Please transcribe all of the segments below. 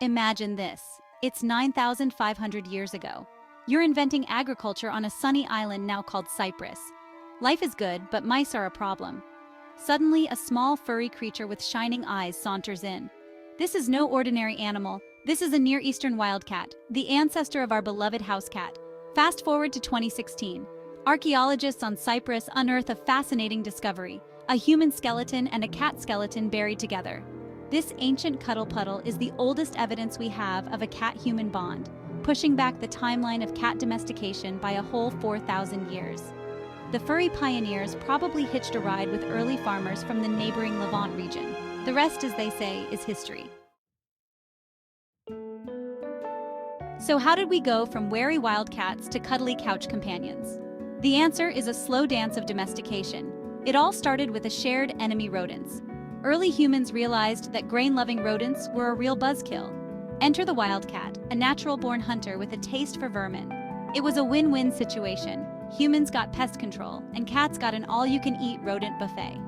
Imagine this. It's 9,500 years ago. You're inventing agriculture on a sunny island now called Cyprus. Life is good, but mice are a problem. Suddenly, a small furry creature with shining eyes saunters in. This is no ordinary animal. This is a Near Eastern wildcat, the ancestor of our beloved house cat. Fast forward to 2016. Archaeologists on Cyprus unearth a fascinating discovery: a human skeleton and a cat skeleton buried together. This ancient cuddle puddle is the oldest evidence we have of a cat-human bond, pushing back the timeline of cat domestication by a whole 4,000 years. The furry pioneers probably hitched a ride with early farmers from the neighboring Levant region. The rest, as they say, is history. So how did we go from wary wildcats to cuddly couch companions? The answer is a slow dance of domestication. It all started with a shared enemy: rodents. Early humans realized that grain-loving rodents were a real buzzkill. Enter the wildcat, a natural-born hunter with a taste for vermin. It was a win-win situation. Humans got pest control, and cats got an all-you-can-eat rodent buffet.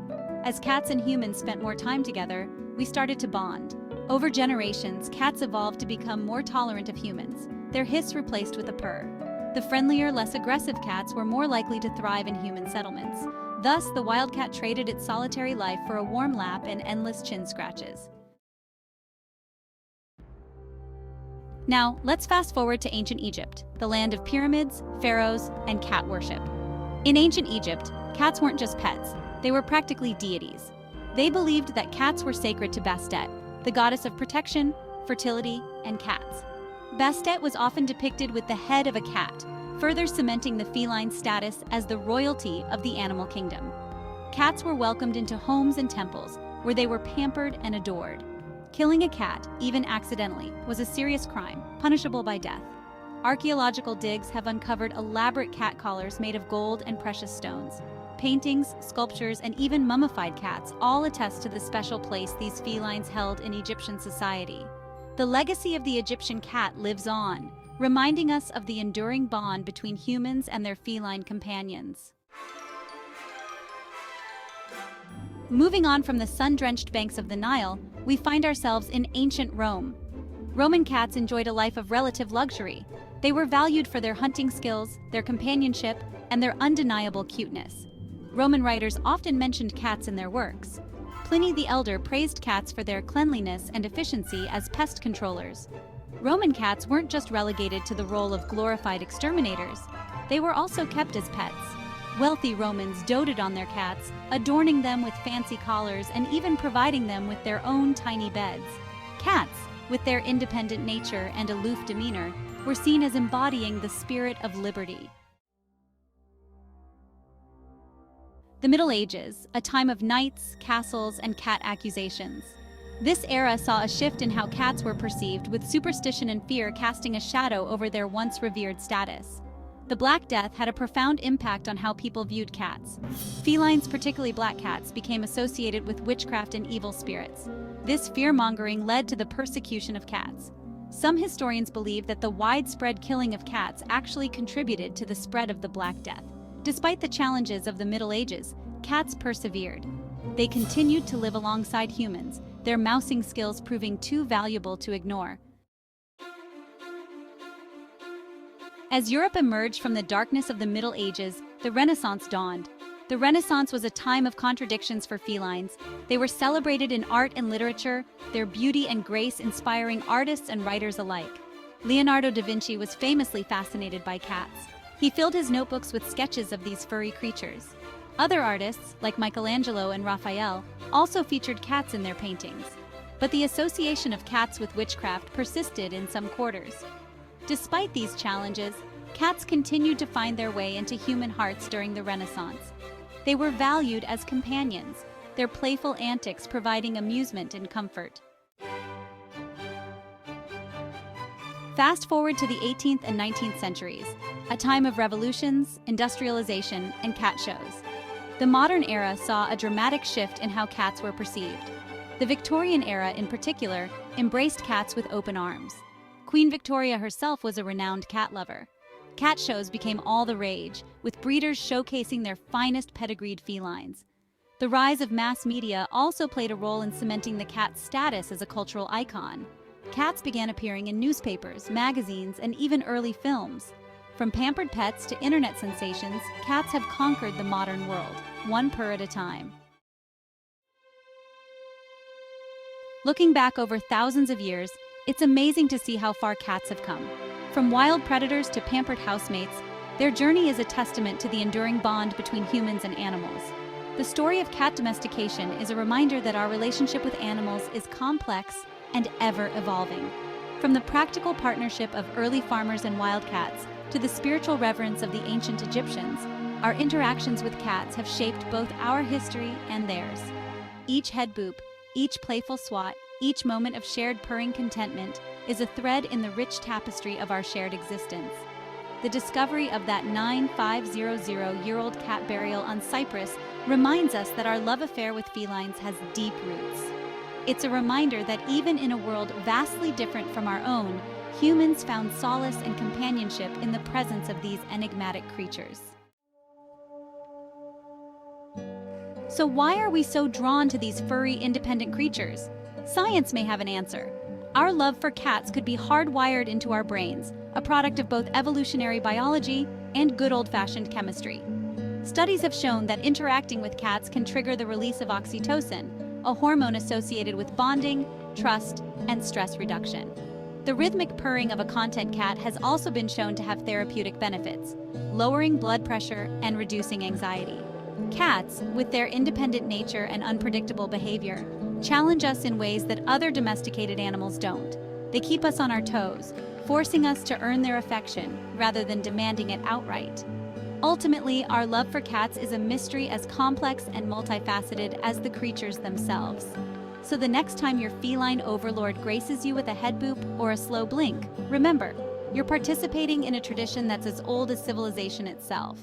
As cats and humans spent more time together, we started to bond. Over generations, cats evolved to become more tolerant of humans, their hiss replaced with a purr. The friendlier, less aggressive cats were more likely to thrive in human settlements. Thus, the wildcat traded its solitary life for a warm lap and endless chin scratches. Now, let's fast forward to ancient Egypt, the land of pyramids, pharaohs, and cat worship. In ancient Egypt, cats weren't just pets, they were practically deities. They believed that cats were sacred to Bastet, the goddess of protection, fertility, and cats. Bastet was often depicted with the head of a cat, further cementing the feline status as the royalty of the animal kingdom. Cats were welcomed into homes and temples, where they were pampered and adored. Killing a cat, even accidentally, was a serious crime, punishable by death. Archaeological digs have uncovered elaborate cat collars made of gold and precious stones. Paintings, sculptures, and even mummified cats all attest to the special place these felines held in Egyptian society. The legacy of the Egyptian cat lives on, reminding us of the enduring bond between humans and their feline companions. Moving on from the sun-drenched banks of the Nile, we find ourselves in ancient Rome. Roman cats enjoyed a life of relative luxury. They were valued for their hunting skills, their companionship, and their undeniable cuteness. Roman writers often mentioned cats in their works. Pliny the Elder praised cats for their cleanliness and efficiency as pest controllers. Roman cats weren't just relegated to the role of glorified exterminators, they were also kept as pets. Wealthy Romans doted on their cats, adorning them with fancy collars and even providing them with their own tiny beds. Cats, with their independent nature and aloof demeanor, were seen as embodying the spirit of liberty. The Middle Ages, a time of knights, castles, and cat accusations. This era saw a shift in how cats were perceived, with superstition and fear casting a shadow over their once revered status. The Black Death had a profound impact on how people viewed cats. Felines, particularly black cats, became associated with witchcraft and evil spirits. This fear-mongering led to the persecution of cats. Some historians believe that the widespread killing of cats actually contributed to the spread of the Black Death. Despite the challenges of the Middle Ages, cats persevered. They continued to live alongside humans, their mousing skills proving too valuable to ignore. As Europe emerged from the darkness of the Middle Ages, the Renaissance dawned. The Renaissance was a time of contradictions for felines. They were celebrated in art and literature, their beauty and grace inspiring artists and writers alike. Leonardo da Vinci was famously fascinated by cats. He filled his notebooks with sketches of these furry creatures. Other artists, like Michelangelo and Raphael, also featured cats in their paintings. But the association of cats with witchcraft persisted in some quarters. Despite these challenges, cats continued to find their way into human hearts during the Renaissance. They were valued as companions, their playful antics providing amusement and comfort. Fast forward to the 18th and 19th centuries, a time of revolutions, industrialization, and cat shows. The modern era saw a dramatic shift in how cats were perceived. The Victorian era, in particular, embraced cats with open arms. Queen Victoria herself was a renowned cat lover. Cat shows became all the rage, with breeders showcasing their finest pedigreed felines. The rise of mass media also played a role in cementing the cat's status as a cultural icon. cats began appearing in newspapers, magazines, and even early films. From pampered pets to internet sensations, cats have conquered the modern world, one purr at a time. Looking back over thousands of years, it's amazing to see how far cats have come. From wild predators to pampered housemates, their journey is a testament to the enduring bond between humans and animals. The story of cat domestication is a reminder that our relationship with animals is complex and ever-evolving. From the practical partnership of early farmers and wildcats to the spiritual reverence of the ancient Egyptians, our interactions with cats have shaped both our history and theirs. Each head boop, each playful swat, each moment of shared purring contentment is a thread in the rich tapestry of our shared existence. The discovery of that 9,500-year-old cat burial on Cyprus reminds us that our love affair with felines has deep roots. It's a reminder that even in a world vastly different from our own, humans found solace and companionship in the presence of these enigmatic creatures. So why are we so drawn to these furry, independent creatures? Science may have an answer. Our love for cats could be hardwired into our brains, a product of both evolutionary biology and good old-fashioned chemistry. Studies have shown that interacting with cats can trigger the release of oxytocin, a hormone associated with bonding, trust, and stress reduction. The rhythmic purring of a content cat has also been shown to have therapeutic benefits, lowering blood pressure and reducing anxiety. Cats, with their independent nature and unpredictable behavior, challenge us in ways that other domesticated animals don't. They keep us on our toes, forcing us to earn their affection rather than demanding it outright. Ultimately, our love for cats is a mystery as complex and multifaceted as the creatures themselves. So the next time your feline overlord graces you with a head boop or a slow blink, remember, you're participating in a tradition that's as old as civilization itself.